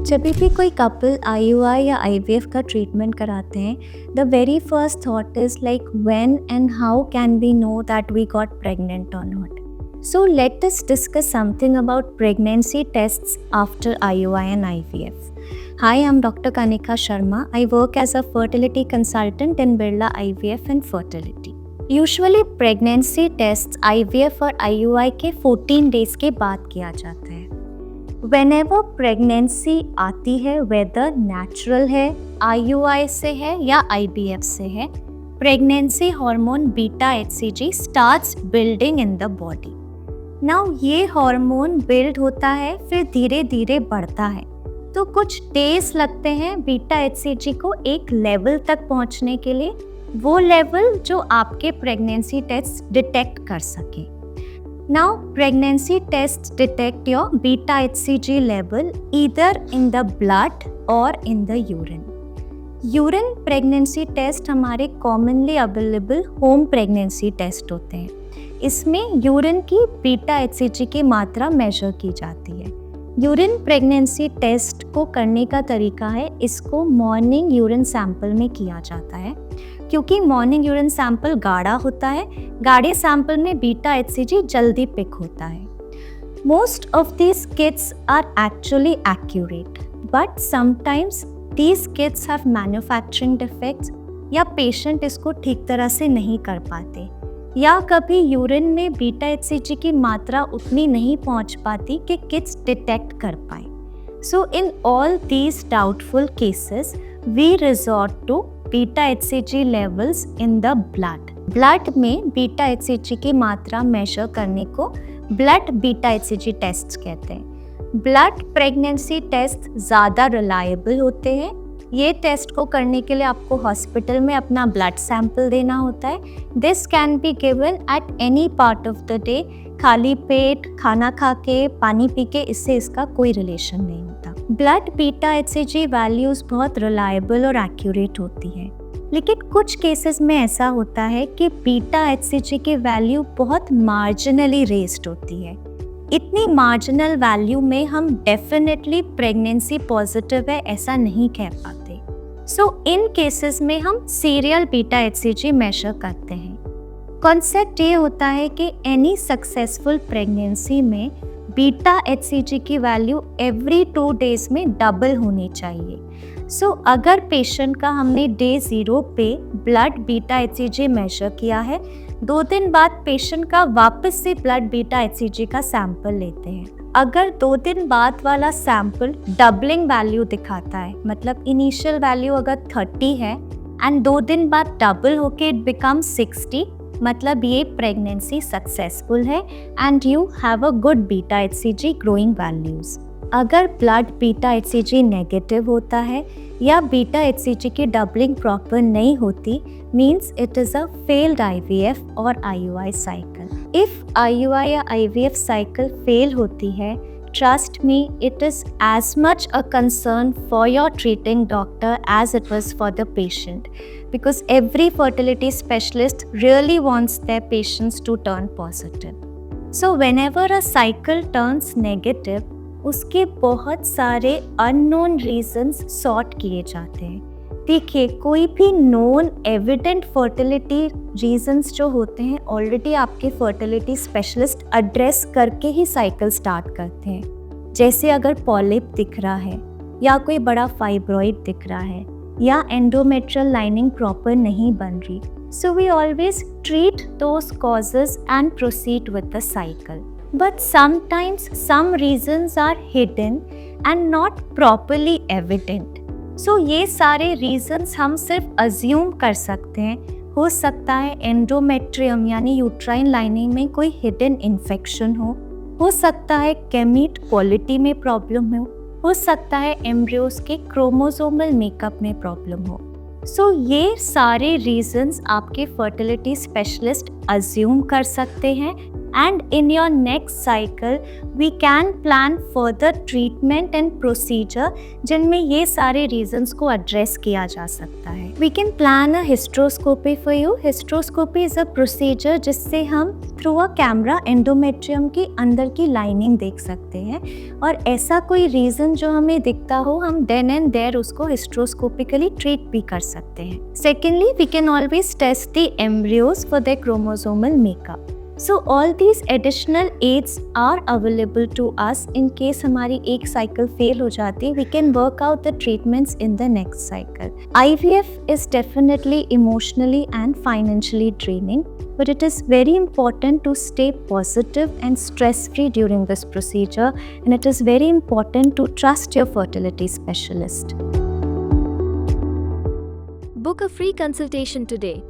जब भी कोई कपल आईयूआई या आईवीएफ का ट्रीटमेंट कराते हैं, the very first thought is like when and how can we know that we got pregnant or not. So let us discuss something about pregnancy tests after IUI and IVF. Hi, I'm Dr. Kanika Sharma. I work as a fertility consultant in Birla IVF and Fertility. Usually pregnancy tests IVF और IUI के 14 days के बाद किया जाता है. Whenever pregnancy आती है, whether natural है, IUI से है या IVF से है, pregnancy hormone beta HCG starts building in the body. Now ये हार्मोन बिल्ड होता है, फिर धीरे धीरे बढ़ता है. तो कुछ डेज लगते हैं बीटा एचसीजी को एक लेवल तक पहुंचने के लिए, वो लेवल जो आपके प्रेगनेंसी टेस्ट डिटेक्ट कर सके. Now pregnancy test detect your beta HCG level either in the blood or in the urine. Urine pregnancy test हमारे commonly available home pregnancy test होते हैं. इसमें यूरिन की बीटा एचसीजी की मात्रा मेजर की जाती है. यूरिन प्रेगनेंसी टेस्ट को करने का तरीका है, इसको मॉर्निंग यूरिन सैंपल में किया जाता है, क्योंकि मॉर्निंग यूरिन सैंपल गाढ़ा होता है. गाढ़े सैंपल में बीटा एचसीजी जल्दी पिक होता है. Most of these kits are actually accurate, but sometimes these kits have manufacturing defects या पेशेंट इसको ठीक तरह से नहीं कर पाते, या कभी यूरिन में बीटा एचसीजी की मात्रा उतनी नहीं पहुंच पाती कि किट्स डिटेक्ट कर पाए. So in all these doubtful cases we resort to beta HCG levels in the blood. Blood में बीटा एचसीजी की मात्रा मेजर करने को ब्लड बीटा एचसीजी टेस्ट कहते हैं. ब्लड प्रेगनेंसी टेस्ट ज़्यादा रिलायबल होते हैं. ये टेस्ट को करने के लिए आपको हॉस्पिटल में अपना ब्लड सैंपल देना होता है. This can be given at any part of the day. खाली पेट, खाना खा के, पानी पी के, इससे इसका कोई रिलेशन नहीं होता. ब्लड बीटा एचसीजी वैल्यूज़ बहुत रिलायबल और एक्यूरेट होती है, लेकिन कुछ केसेस में ऐसा होता है कि बीटा एचसीजी की वैल्यू बहुत मार्जिनली रेज्ड होती है. इतनी मार्जिनल वैल्यू में हम डेफिनेटली प्रेगनेंसी पॉजिटिव है ऐसा नहीं कह पाते. सो इन केसेस में हम सीरियल बीटा एचसीजी मेजर करते हैं. कॉन्सेप्ट ये होता है कि एनी सक्सेसफुल प्रेगनेंसी में बीटा एचसीजी की वैल्यू एवरी 2 days में डबल होनी चाहिए. सो अगर पेशेंट का हमने डे 0 पे ब्लड बीटा एचसीजी मेजर किया है, 2 दिन बाद पेशेंट का वापस से ब्लड बीटा एचसीजी का सैंपल लेते हैं. अगर 2 दिन बाद वाला सैंपल डबलिंग वैल्यू दिखाता है, मतलब इनिशियल वैल्यू अगर 30 है एंड 2 दिन बाद डबल होके इट बिकम 60, मतलब ये प्रेगनेंसी सक्सेसफुल है and you have a good beta HCG growing values. अगर ब्लड बीटा एचसीजी नेगेटिव होता है या बीटा एचसीजी की डबलिंग प्रॉपर नहीं होती, means it is a failed IVF और आईयूआई साइकिल. इफ़ आईयूआई या आईवीएफ साइकिल फेल होती है, trust me, it is as much a concern for your treating doctor as it was for the patient, because every fertility specialist really wants their patients to turn positive. So whenever a cycle turns negative, उसके बहुत सारे unknown reasons sort किए जाते हैं. देखिए, कोई भी known evident fertility reasons जो होते हैं ऑलरेडी आपके fertility specialist address करके ही cycle start करते हैं. जैसे अगर पॉलिप दिख रहा है या कोई बड़ा फाइब्रॉइड दिख रहा है या एंडोमेट्रियल लाइनिंग प्रॉपर नहीं बन रही, so we always treat those causes and proceed with the cycle. But sometimes some reasons are hidden and not properly evident. So ये सारे रीजंस हम सिर्फ अज्यूम कर सकते हैं. हो सकता है एंडोमेट्रियम यानी यूट्राइन लाइनिंग में कोई हिडन इन्फेक्शन हो सकता है गैमीट क्वालिटी में प्रॉब्लम हो सकता है एम्ब्रियोज के क्रोमोसोमल मेकअप में प्रॉब्लम हो. सो ये सारे रीजंस आपके फर्टिलिटी स्पेशलिस्ट अज्यूम कर सकते हैं and in your next cycle we can plan further treatment and procedure जिनमें ये सारे reasons को address किया जा सकता है. We can plan a hysteroscopy for you. Hysteroscopy is a procedure जिससे हम through a camera endometrium की अंदर की lining देख सकते हैं और ऐसा कोई reason जो हमें दिखता हो हम then and there उसको hysteroscopically treat भी कर सकते हैं. Secondly, we can always test the embryos for their chromosomal makeup. So all these additional aids are available to us in case हमारी एक cycle fail हो जाती. We can work out the treatments in the next cycle. IVF is definitely emotionally and financially draining, but it is very important to stay positive and stress-free during this procedure, and it is very important to trust your fertility specialist. Book a free consultation today.